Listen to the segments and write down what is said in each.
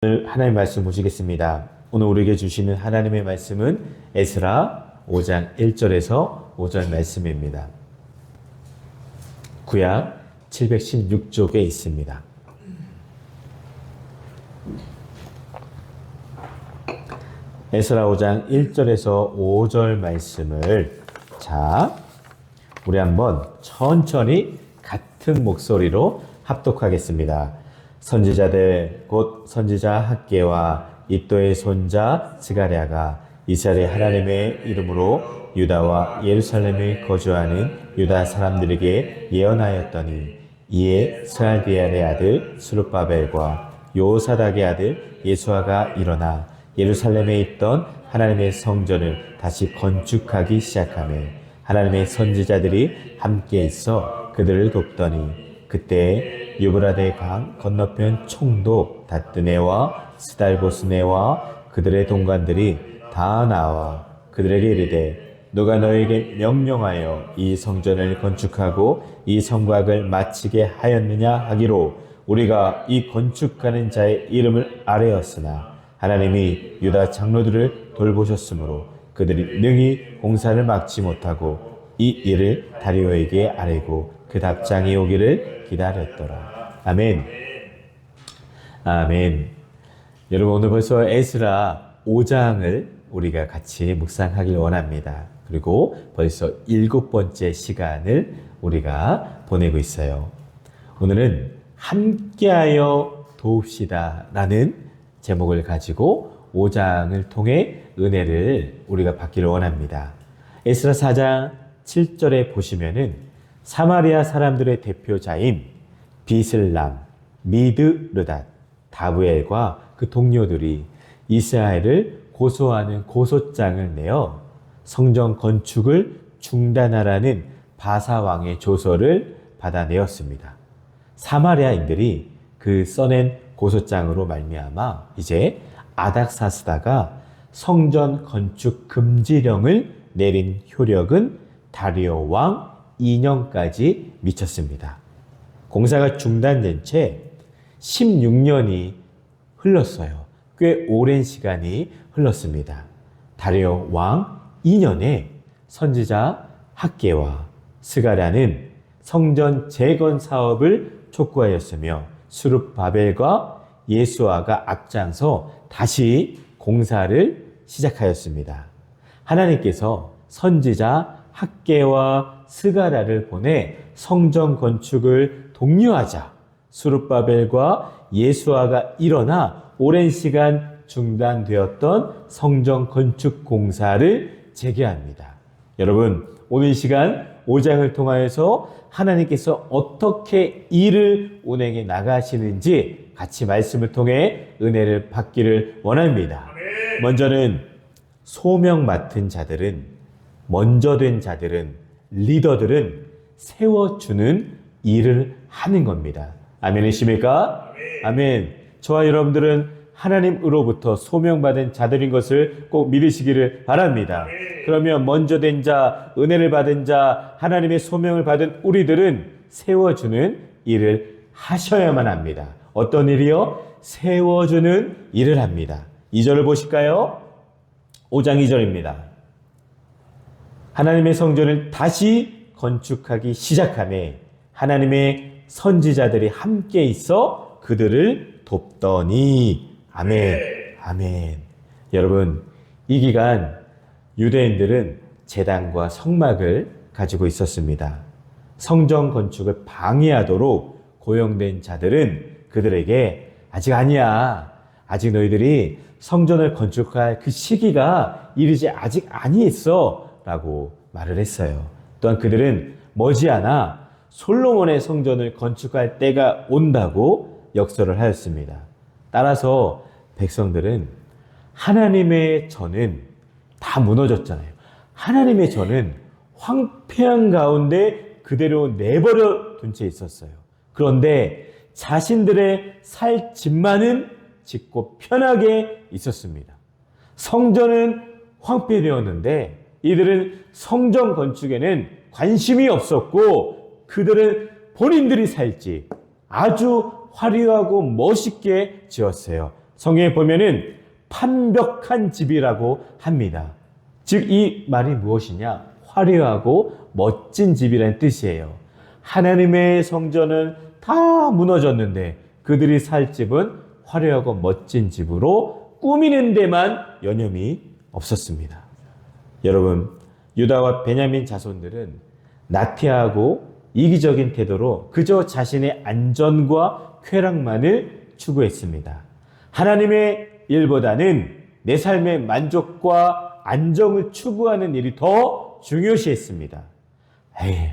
오늘 하나님의 말씀 보시겠습니다. 오늘 우리에게 주시는 하나님의 말씀은 에스라 5장 1절에서 5절 말씀입니다. 구약 716쪽에 있습니다. 에스라 5장 1절에서 5절 말씀을 우리 한번 천천히 같은 목소리로 합독하겠습니다. 선지자들 곧 선지자 학개와 iddo의 손자 스가랴가 이스라엘의 하나님의 이름으로 유다와 예루살렘에 거주하는 유다 사람들에게 예언하였더니 이에 스알디엘의 아들 스룹바벨과 요사닥의 아들 예수아가 일어나 예루살렘에 있던 하나님의 성전을 다시 건축하기 시작하며 하나님의 선지자들이 함께 있어 그들을 돕더니 그때 유브라데 강 건너편 총독 다뜨네와 스달보스네와 그들의 동관들이 다 나와 그들에게 이르되 누가 너에게 명령하여 이 성전을 건축하고 이 성곽을 마치게 하였느냐 하기로 우리가 이 건축하는 자의 이름을 아뢰었으나 하나님이 유다 장로들을 돌보셨으므로 그들이 능히 공사를 막지 못하고 이 일을 다리오에게 아뢰고 그 답장이 오기를 기다렸더라. 아멘. 아멘. 여러분 오늘 벌써 에스라 5장을 우리가 같이 묵상하길 원합니다. 그리고 벌써 7번째 시간을 우리가 보내고 있어요. 오늘은 함께하여 도웁시다 라는 제목을 가지고 5장을 통해 은혜를 우리가 받기를 원합니다. 에스라 4장 7절에 보시면은 사마리아 사람들의 대표자인 비슬람, 미드르닷, 다브엘과 그 동료들이 이스라엘을 고소하는 고소장을 내어 성전 건축을 중단하라는 바사왕의 조서를 받아내었습니다. 사마리아인들이 그 써낸 고소장으로 말미암아 이제 아닥사스다가 성전 건축 금지령을 내린 효력은 다리오 왕 2년까지 미쳤습니다. 공사가 중단된 채 16년이 흘렀어요. 꽤 오랜 시간이 흘렀습니다. 다리오 왕 2년에 선지자 학개와 스가랴는 성전 재건 사업을 촉구하였으며 스룹바벨과 예수아가 앞장서 다시 공사를 시작하였습니다. 하나님께서 선지자 학개와 스가랴를 보내 성전 건축을 독려하자 스룹바벨과 예수아가 일어나 오랜 시간 중단되었던 성전 건축 공사를 재개합니다. 여러분 오늘 시간 5장을 통하여서 하나님께서 어떻게 일을 운행해 나가시는지 같이 말씀을 통해 은혜를 받기를 원합니다. 먼저는 소명 맡은 자들은, 먼저 된 자들은, 리더들은 세워주는 일을 하는 겁니다. 아멘이십니까? 아멘. 저와 여러분들은 하나님으로부터 소명받은 자들인 것을 꼭 믿으시기를 바랍니다. 그러면 먼저 된 자, 은혜를 받은 자, 하나님의 소명을 받은 우리들은 세워주는 일을 하셔야만 합니다. 어떤 일이요? 세워주는 일을 합니다. 2절을 보실까요? 5장 2절입니다. 하나님의 성전을 다시 건축하기 시작하매 하나님의 선지자들이 함께 있어 그들을 돕더니 아멘, 아멘. 여러분, 이 기간 유대인들은 제단과 성막을 가지고 있었습니다. 성전 건축을 방해하도록 고용된 자들은 그들에게 아직 아니야. 아직 너희들이 성전을 건축할 그 시기가 이르지 아직 아니했어. 라고 말을 했어요. 또한 그들은 머지않아 솔로몬의 성전을 건축할 때가 온다고 역설을 하였습니다. 따라서 백성들은 하나님의 전은 다 무너졌잖아요. 하나님의 전은 황폐한 가운데 그대로 내버려 둔 채 있었어요. 그런데 자신들의 살 집만은 짓고 편하게 있었습니다. 성전은 황폐되었는데 이들은 성전 건축에는 관심이 없었고 그들은 본인들이 살 집 아주 화려하고 멋있게 지었어요. 성경에 보면은 판벽한 집이라고 합니다. 즉 이 말이 무엇이냐? 화려하고 멋진 집이라는 뜻이에요. 하나님의 성전은 다 무너졌는데 그들이 살 집은 화려하고 멋진 집으로 꾸미는 데만 여념이 없었습니다. 여러분, 유다와 베냐민 자손들은 나태하고 이기적인 태도로 그저 자신의 안전과 쾌락만을 추구했습니다. 하나님의 일보다는 내 삶의 만족과 안정을 추구하는 일이 더 중요시했습니다. 에이,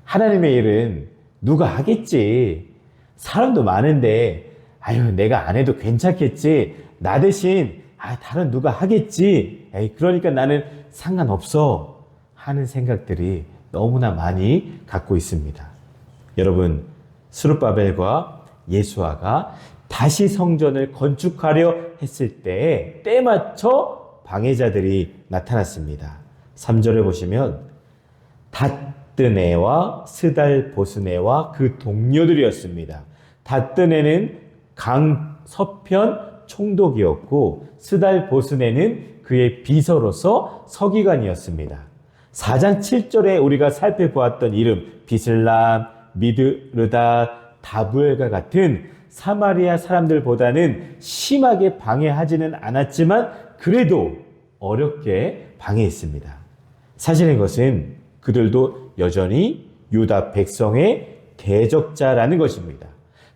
하나님의 일은 누가 하겠지. 사람도 많은데 아유 내가 안 해도 괜찮겠지. 나 대신 다른 누가 하겠지. 에이, 그러니까 나는 상관없어 하는 생각들이 너무나 많이 갖고 있습니다. 여러분, 스룹바벨과 예수아가 다시 성전을 건축하려 했을 때 때맞춰 방해자들이 나타났습니다. 3절에 보시면 닷드네와 스달보스네와 그 동료들이었습니다. 닷드네는 강 서편 총독이었고 스달보스네는 그의 비서로서 서기관이었습니다. 4장 7절에 우리가 살펴보았던 이름 비슬람, 미드르다, 다부엘과 같은 사마리아 사람들보다는 심하게 방해하지는 않았지만 그래도 어렵게 방해했습니다. 사실인 것은 그들도 여전히 유다 백성의 대적자라는 것입니다.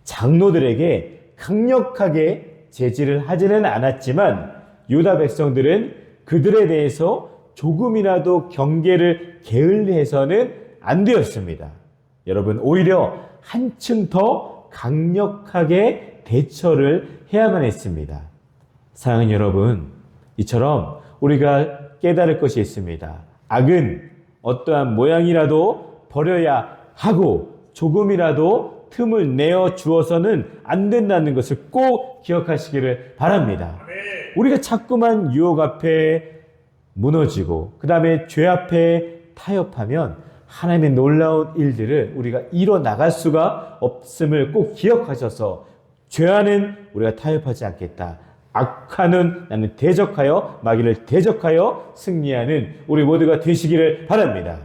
장로들에게 강력하게 제지를 하지는 않았지만 유다 백성들은 그들에 대해서 조금이라도 경계를 게을리해서는 안 되었습니다. 여러분, 오히려 한층 더 강력하게 대처를 해야만 했습니다. 사랑하는 여러분, 이처럼 우리가 깨달을 것이 있습니다. 악은 어떠한 모양이라도 버려야 하고 조금이라도 틈을 내어 주어서는 안 된다는 것을 꼭 기억하시기를 바랍니다. 우리가 자꾸만 유혹 앞에 무너지고 그 다음에 죄 앞에 타협하면 하나님의 놀라운 일들을 우리가 이뤄나갈 수가 없음을 꼭 기억하셔서 죄와는 우리가 타협하지 않겠다. 악화는 나는 대적하여 마귀를 대적하여 승리하는 우리 모두가 되시기를 바랍니다.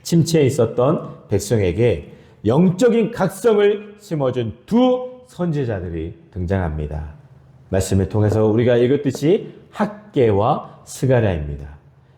침체에 있었던 백성에게 영적인 각성을 심어준 두 선지자들이 등장합니다. 말씀을 통해서 우리가 읽었듯이 학개와 스가랴입니다.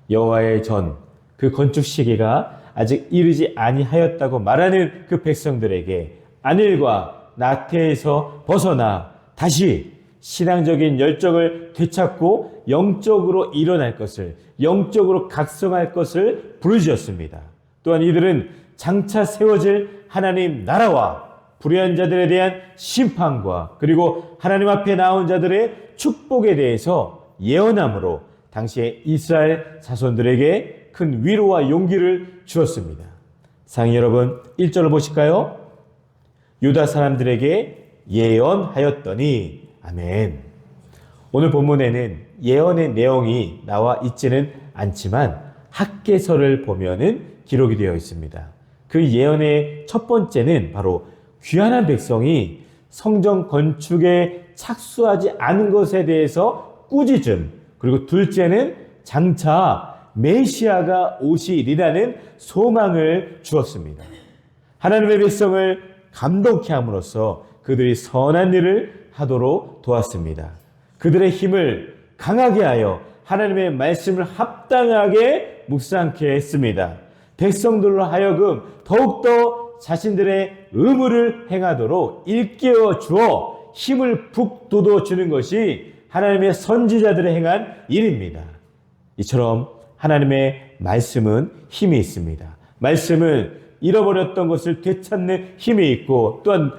여호와의 전, 그 건축 시기가 아직 이르지 아니하였다고 말하는 그 백성들에게 안일과 나태에서 벗어나 다시 신앙적인 열정을 되찾고 영적으로 일어날 것을, 영적으로 각성할 것을 부르짖었습니다. 또한 이들은 장차 세워질 하나님 나라와 불의한 자들에 대한 심판과 그리고 하나님 앞에 나온 자들의 축복에 대해서 예언함으로 당시에 이스라엘 자손들에게 큰 위로와 용기를 주었습니다. 사랑하는 여러분, 1절을 보실까요? 유다 사람들에게 예언하였더니 아멘. 오늘 본문에는 예언의 내용이 나와 있지는 않지만 학개서를 보면은 기록이 되어 있습니다. 그 예언의 첫 번째는 바로 귀환한 백성이 성전 건축에 착수하지 않은 것에 대해서 꾸짖음, 그리고 둘째는 장차 메시아가 오시리라는 소망을 주었습니다. 하나님의 백성을 감동케 함으로써 그들이 선한 일을 하도록 도왔습니다. 그들의 힘을 강하게 하여 하나님의 말씀을 합당하게 묵상케 했습니다. 백성들로 하여금 더욱더 자신들의 의무를 행하도록 일깨워 주어 힘을 북돋워 주는 것이 하나님의 선지자들의 행한 일입니다. 이처럼 하나님의 말씀은 힘이 있습니다. 말씀은 잃어버렸던 것을 되찾는 힘이 있고 또한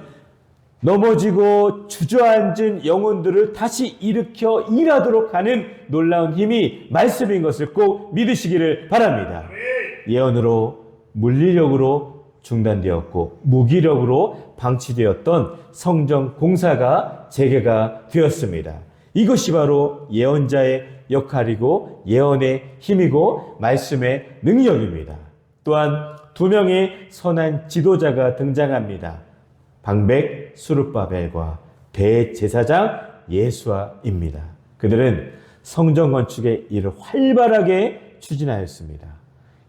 넘어지고 주저앉은 영혼들을 다시 일으켜 일하도록 하는 놀라운 힘이 말씀인 것을 꼭 믿으시기를 바랍니다. 예언으로 물리력으로 중단되었고 무기력으로 방치되었던 성전 공사가 재개가 되었습니다. 이것이 바로 예언자의 역할이고 예언의 힘이고 말씀의 능력입니다. 또한 두 명의 선한 지도자가 등장합니다. 방백 수룹바벨과 대제사장 예수아입니다. 그들은 성전 건축의 일을 활발하게 추진하였습니다.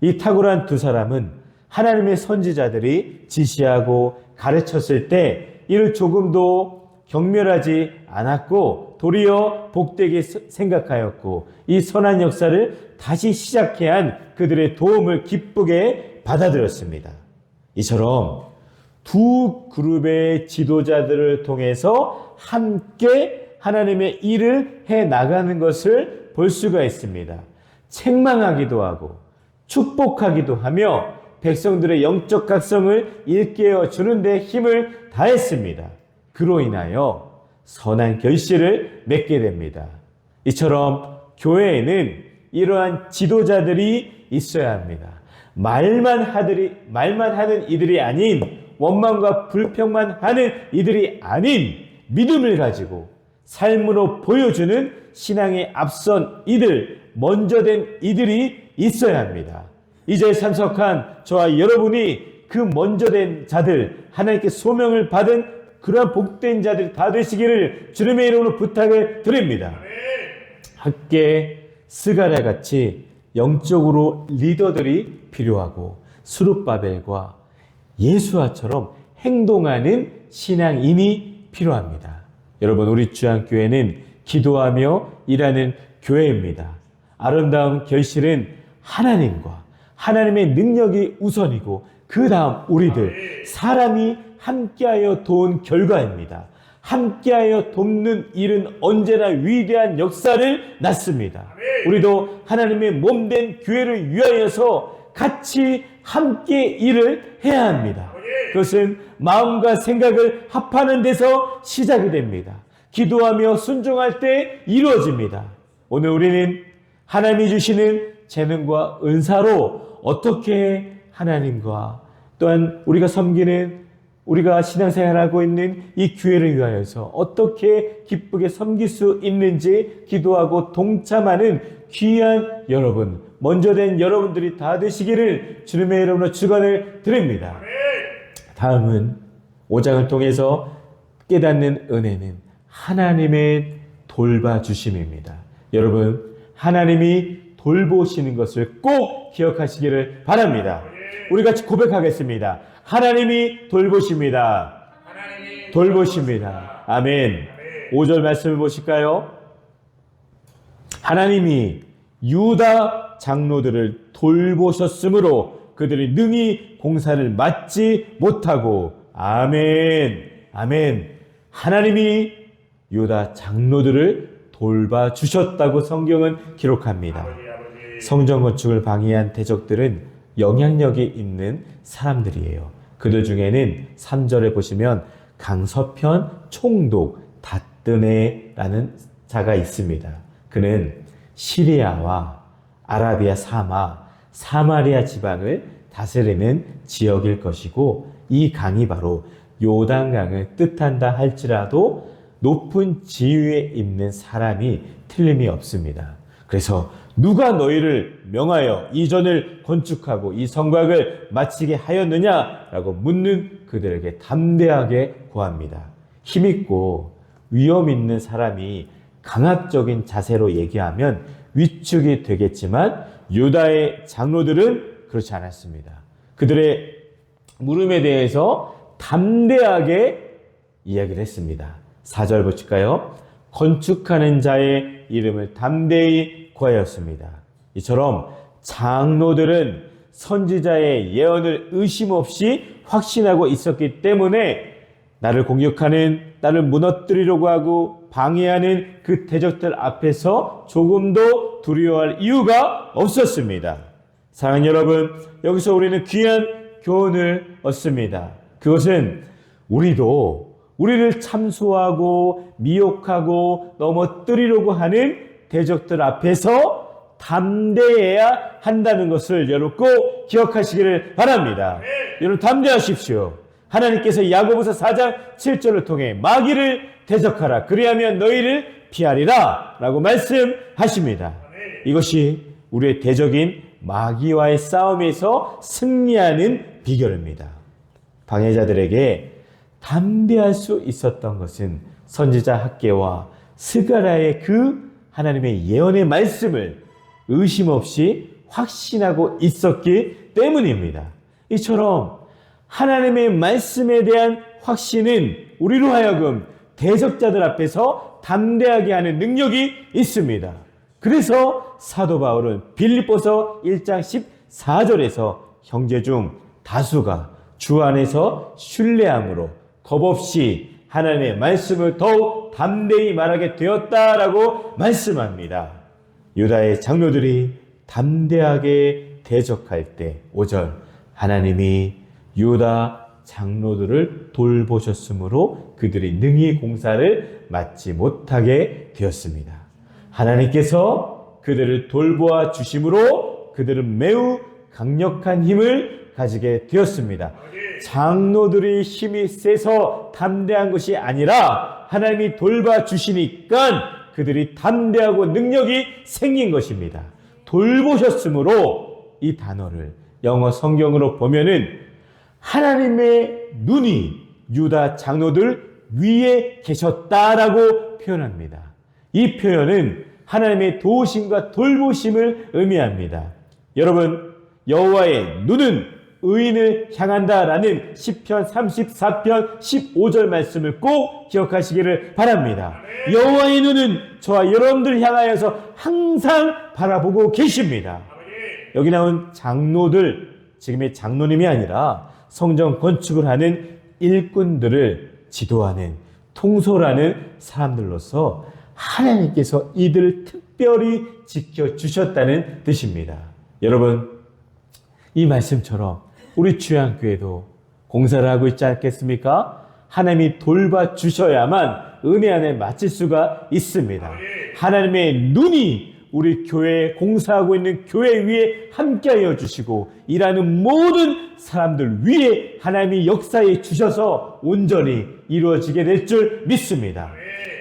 이 탁월한 두 사람은 하나님의 선지자들이 지시하고 가르쳤을 때 이를 조금도 경멸하지 않았고 도리어 복되게 생각하였고 이 선한 역사를 다시 시작해야 한 그들의 도움을 기쁘게 받아들였습니다. 이처럼 두 그룹의 지도자들을 통해서 함께 하나님의 일을 해 나가는 것을 볼 수가 있습니다. 책망하기도 하고 축복하기도 하며 백성들의 영적 각성을 일깨워 주는 데 힘을 다했습니다. 그로 인하여 선한 결실을 맺게 됩니다. 이처럼 교회에는 이러한 지도자들이 있어야 합니다. 말만 하는 이들이 아닌, 원망과 불평만 하는 이들이 아닌 믿음을 가지고 삶으로 보여주는 신앙에 앞선 이들, 먼저 된 이들이 있어야 합니다. 이 자리에 참석한 저와 여러분이 그 먼저 된 자들, 하나님께 소명을 받은 그러한 복된 자들이 다 되시기를 주님의 이름으로 부탁을 드립니다. 함께 스가랴 같이 영적으로 리더들이 필요하고 스룹바벨과 예수아처럼 행동하는 신앙인이 필요합니다. 여러분, 우리 주안교회는 기도하며 일하는 교회입니다. 아름다운 결실은 하나님과 하나님의 능력이 우선이고 그 다음 우리들 사람이 함께하여 도운 결과입니다. 함께하여 돕는 일은 언제나 위대한 역사를 낳습니다. 우리도 하나님의 몸된 교회를 위하여서 같이 함께 일을 해야 합니다. 그것은 마음과 생각을 합하는 데서 시작이 됩니다. 기도하며 순종할 때 이루어집니다. 오늘 우리는 하나님이 주시는 재능과 은사로 어떻게 하나님과 또한 우리가 섬기는, 우리가 신앙생활하고 있는 이 교회를 위하여서 어떻게 기쁘게 섬길 수 있는지 기도하고 동참하는 귀한 여러분, 먼저 된 여러분들이 다 되시기를 주님의 이름으로 축원을 드립니다. 다음은 5장을 통해서 깨닫는 은혜는 하나님의 돌봐주심입니다. 여러분, 하나님이 돌보시는 것을 꼭 기억하시기를 바랍니다. 우리 같이 고백하겠습니다. 하나님이 돌보십니다. 돌보십니다. 아멘. 5절 말씀을 보실까요? 하나님이 유다 장로들을 돌보셨으므로 그들이 능히 공사를 맡지 못하고. 아멘. 아멘. 하나님이 유다 장로들을 돌봐주셨다고 성경은 기록합니다. 성전 건축을 방해한 대적들은 영향력이 있는 사람들이에요. 그들 중에는 3절에 보시면 강서편 총독 다뜨네라는 자가 있습니다. 그는 시리아와 아라비아 사마리아 지방을 다스리는 지역일 것이고 이 강이 바로 요단강을 뜻한다 할지라도 높은 지위에 있는 사람이 틀림이 없습니다. 그래서 누가 너희를 명하여 이 전을 건축하고 이 성곽을 마치게 하였느냐라고 묻는 그들에게 담대하게 고합니다. 힘있고 위험 있는 사람이 강압적인 자세로 얘기하면 위축이 되겠지만 유다의 장로들은 그렇지 않았습니다. 그들의 물음에 대해서 담대하게 이야기를 했습니다. 4절 보실까요? 건축하는 자의 이름을 담대히 구하였습니다. 이처럼 장로들은 선지자의 예언을 의심 없이 확신하고 있었기 때문에 나를 공격하는, 나를 무너뜨리려고 하고 방해하는 그 대적들 앞에서 조금도 두려워할 이유가 없었습니다. 사랑하는 여러분, 여기서 우리는 귀한 교훈을 얻습니다. 그것은 우리를 참소하고 미혹하고 넘어뜨리려고 하는 대적들 앞에서 담대해야 한다는 것을 여러분 꼭 기억하시기를 바랍니다. 여러분 담대하십시오. 하나님께서 야고보서 4장 7절을 통해 마귀를 대적하라. 그리하면 너희를 피하리라 라고 말씀하십니다. 이것이 우리의 대적인 마귀와의 싸움에서 승리하는 비결입니다. 방해자들에게 담대할 수 있었던 것은 선지자 학개와 스가랴의 그 하나님의 예언의 말씀을 의심 없이 확신하고 있었기 때문입니다. 이처럼 하나님의 말씀에 대한 확신은 우리로 하여금 대적자들 앞에서 담대하게 하는 능력이 있습니다. 그래서 사도 바울은 빌립보서 1장 14절에서 형제 중 다수가 주 안에서 신뢰함으로 겁없이 하나님의 말씀을 더욱 담대히 말하게 되었다라고 말씀합니다. 유다의 장로들이 담대하게 대적할 때 5절 하나님이 유다 장로들을 돌보셨으므로 그들이 능히 공사를 맡지 못하게 되었습니다. 하나님께서 그들을 돌보아 주심으로 그들은 매우 강력한 힘을 가지게 되었습니다. 장로들의 힘이 세서 담대한 것이 아니라 하나님이 돌봐 주시니까 그들이 담대하고 능력이 생긴 것입니다. 돌보셨으므로 이 단어를 영어 성경으로 보면은 하나님의 눈이 유다 장로들 위에 계셨다라고 표현합니다. 이 표현은 하나님의 도우심과 돌보심을 의미합니다. 여러분, 여호와의 눈은 의인을 향한다라는 시편 34편 15절 말씀을 꼭 기억하시기를 바랍니다. 여호와의 눈은 저와 여러분들 향하여서 항상 바라보고 계십니다. 여기 나온 장로들, 지금의 장로님이 아니라 성전 건축을 하는 일꾼들을 지도하는 통솔하는 사람들로서 하나님께서 이들을 특별히 지켜주셨다는 뜻입니다. 여러분, 이 말씀처럼 우리 주양교회도 공사를 하고 있지 않겠습니까? 하나님이 돌봐주셔야만 은혜 안에 맡을 수가 있습니다. 하나님의 눈이 우리 교회에 공사하고 있는 교회 위에 함께하여 주시고 일하는 모든 사람들 위에 하나님이 역사해 주셔서 온전히 이루어지게 될 줄 믿습니다.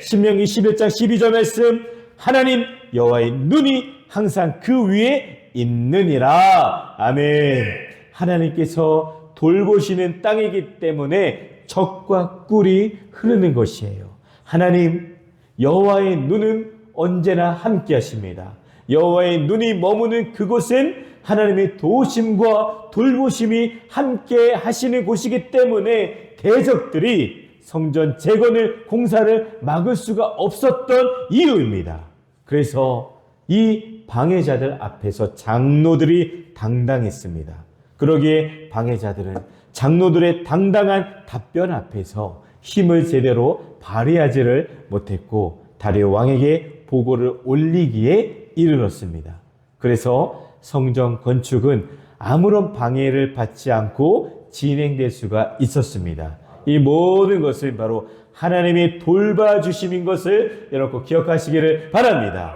신명기 11장 12절 말씀, 하나님 여호와의 눈이 항상 그 위에 있느니라. 아멘. 하나님께서 돌보시는 땅이기 때문에 적과 꿀이 흐르는 것이에요. 하나님 여호와의 눈은 언제나 함께 하십니다. 여호와의 눈이 머무는 그곳은 하나님의 도우심과 돌보심이 함께 하시는 곳이기 때문에 대적들이 성전 재건을 공사를 막을 수가 없었던 이유입니다. 그래서 이 방해자들 앞에서 장로들이 당당했습니다. 그러기에 방해자들은 장로들의 당당한 답변 앞에서 힘을 제대로 발휘하지를 못했고 다리오 왕에게 보고를 올리기에 이르렀습니다. 그래서 성전 건축은 아무런 방해를 받지 않고 진행될 수가 있었습니다. 이 모든 것은 바로 하나님이 돌봐주심인 것을 여러분 기억하시기를 바랍니다.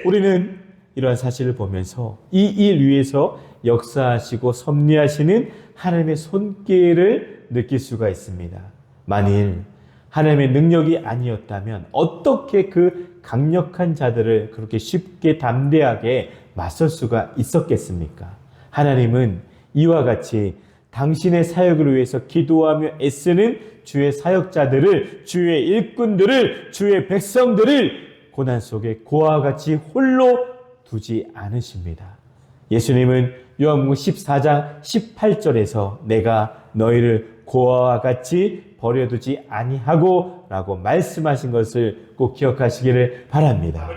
우리는 이러한 사실을 보면서 이 일 위에서 역사하시고 섭리하시는 하나님의 손길을 느낄 수가 있습니다. 만일 하나님의 능력이 아니었다면 어떻게 그 강력한 자들을 그렇게 쉽게 담대하게 맞설 수가 있었겠습니까? 하나님은 이와 같이 당신의 사역을 위해서 기도하며 애쓰는 주의 사역자들을, 주의 일꾼들을, 주의 백성들을 고난 속에 고아와 같이 홀로 두지 않으십니다. 예수님은 요한복음 14장 18절에서 내가 너희를 고아와 같이 버려두지 아니하고 라고 말씀하신 것을 꼭 기억하시기를 바랍니다.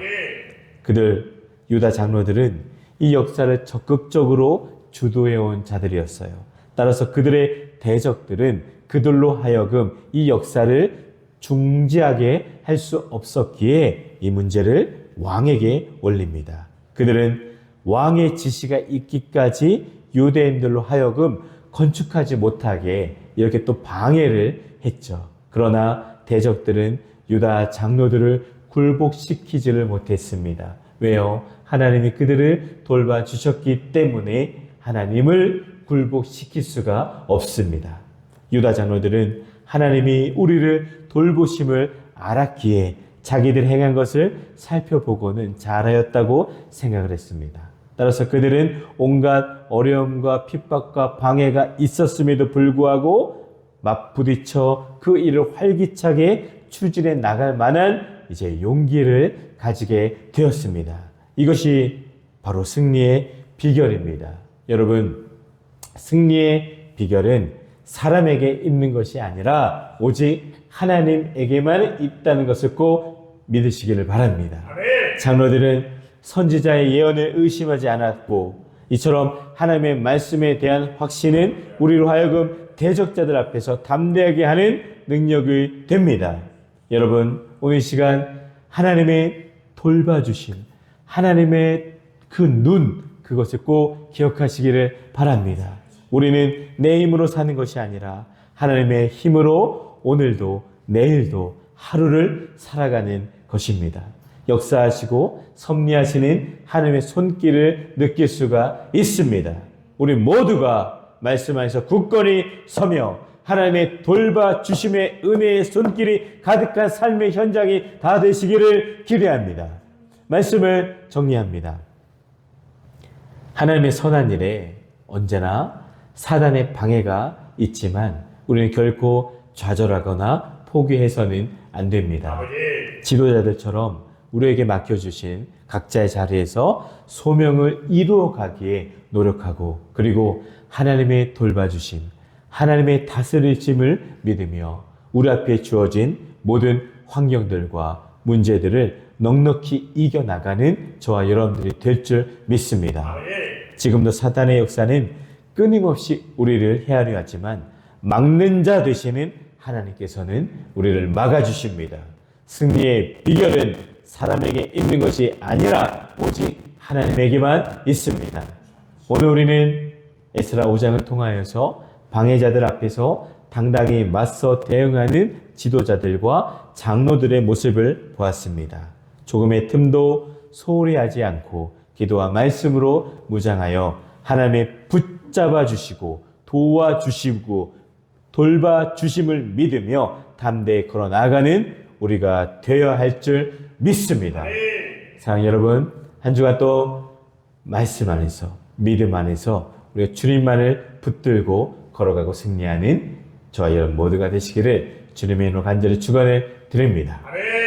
그들 유다 장로들은 이 역사를 적극적으로 주도해온 자들이었어요. 따라서 그들의 대적들은 그들로 하여금 이 역사를 중지하게 할 수 없었기에 이 문제를 왕에게 올립니다. 그들은 왕의 지시가 있기까지 유대인들로 하여금 건축하지 못하게 이렇게 또 방해를 했죠. 그러나 대적들은 유다 장로들을 굴복시키지를 못했습니다. 왜요? 하나님이 그들을 돌봐주셨기 때문에 하나님을 굴복시킬 수가 없습니다. 유다 장로들은 하나님이 우리를 돌보심을 알았기에 자기들 행한 것을 살펴보고는 잘하였다고 생각을 했습니다. 따라서 그들은 온갖 어려움과 핍박과 방해가 있었음에도 불구하고 맞부딪혀 그 일을 활기차게 추진해 나갈 만한 이제 용기를 가지게 되었습니다. 이것이 바로 승리의 비결입니다. 여러분, 승리의 비결은 사람에게 있는 것이 아니라 오직 하나님에게만 있다는 것을 꼭 믿으시기를 바랍니다. 장로들은 선지자의 예언을 의심하지 않았고 이처럼 하나님의 말씀에 대한 확신은 우리로 하여금 대적자들 앞에서 담대하게 하는 능력이 됩니다. 여러분, 오늘 시간 하나님의 돌봐주심, 하나님의 그 눈, 그것을 꼭 기억하시기를 바랍니다. 우리는 내 힘으로 사는 것이 아니라 하나님의 힘으로 오늘도 내일도 하루를 살아가는 것입니다. 역사하시고 섭리하시는 하나님의 손길을 느낄 수가 있습니다. 우리 모두가 말씀 안에서 굳건히 서며 하나님의 돌봐주심의 은혜의 손길이 가득한 삶의 현장이 다 되시기를 기대합니다. 말씀을 정리합니다. 하나님의 선한 일에 언제나 사단의 방해가 있지만 우리는 결코 좌절하거나 포기해서는 안 됩니다. 지도자들처럼 우리에게 맡겨주신 각자의 자리에서 소명을 이루어가기에 노력하고 그리고 하나님의 돌봐주심, 하나님의 다스리심을 믿으며 우리 앞에 주어진 모든 환경들과 문제들을 넉넉히 이겨나가는 저와 여러분들이 될 줄 믿습니다. 지금도 사단의 역사는 끊임없이 우리를 헤아려 하지만 막는 자 되시는 하나님께서는 우리를 막아주십니다. 승리의 비결은 사람에게 있는 것이 아니라 오직 하나님에게만 있습니다. 오늘 우리는 에스라 5장을 통하여서 방해자들 앞에서 당당히 맞서 대응하는 지도자들과 장로들의 모습을 보았습니다. 조금의 틈도 소홀히 하지 않고 기도와 말씀으로 무장하여 하나님의 붙잡아 주시고 도와주시고 돌봐주심을 믿으며 담대히 걸어 나가는 우리가 되어야 할 줄 믿습니다. 사랑하는 여러분, 한 주간 또 말씀 안에서 믿음 안에서 우리가 주님만을 붙들고 걸어가고 승리하는 저와 여러분 모두가 되시기를 주님의 이름으로 간절히 축원을 드립니다.